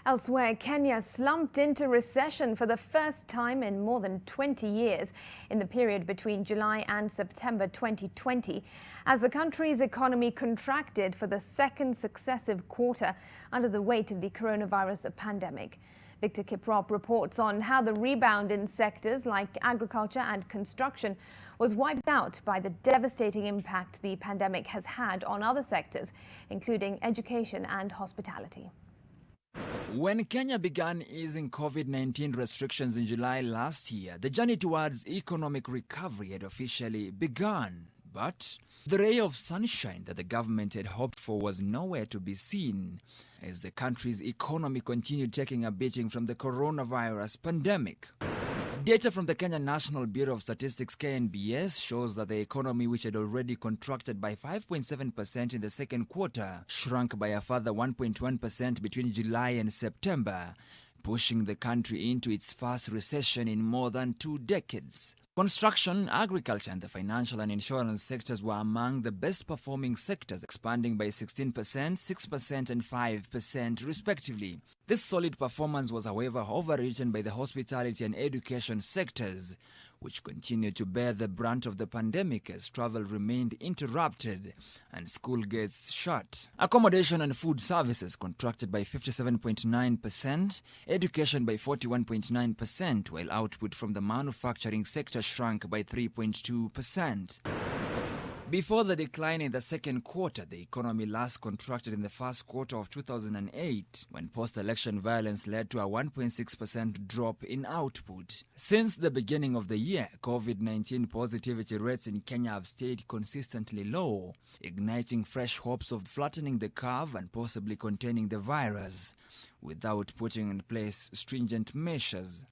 Elsewhere, Kenya slumped into recession for the first time in more than 20 years in the period between July and September 2020, as the country's economy contracted for the second successive quarter under the weight of the coronavirus pandemic. Victor Kiprop reports on how the rebound in sectors like agriculture and construction was wiped out by the devastating impact the pandemic has had on other sectors, including education and hospitality. When Kenya began easing COVID-19 restrictions in July last year, the journey towards economic recovery had officially begun. But the ray of sunshine that the government had hoped for was nowhere to be seen, as the country's economy continued taking a beating from the coronavirus pandemic. Data from the Kenya National Bureau of Statistics (KNBS) shows that the economy, which had already contracted by 5.7% in the second quarter, shrunk by a further 1.1% between July and September, pushing the country into its first recession in more than 2 decades. Construction, agriculture and the financial and insurance sectors were among the best performing sectors, expanding by 16%, 6% and 5% respectively. This solid performance was, however, overwritten by the hospitality and education sectors, which continued to bear the brunt of the pandemic as travel remained interrupted and school gates shut. Accommodation and food services contracted by 57.9%, education by 41.9%, while output from the manufacturing sector shrunk by 3.2%. Before the decline in the second quarter, the economy last contracted in the first quarter of 2008, when post-election violence led to a 1.6% drop in output. Since the beginning of the year, COVID-19 positivity rates in Kenya have stayed consistently low, igniting fresh hopes of flattening the curve and possibly containing the virus, without putting in place stringent measures.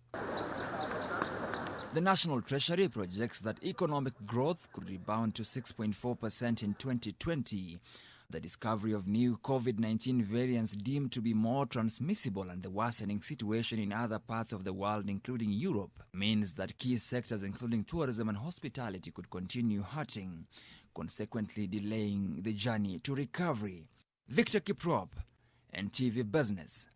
The National Treasury projects that economic growth could rebound to 6.4% in 2020. The discovery of new COVID-19 variants deemed to be more transmissible and the worsening situation in other parts of the world, including Europe, means that key sectors including tourism and hospitality could continue hurting, consequently delaying the journey to recovery. Victor Kiprop, NTV Business.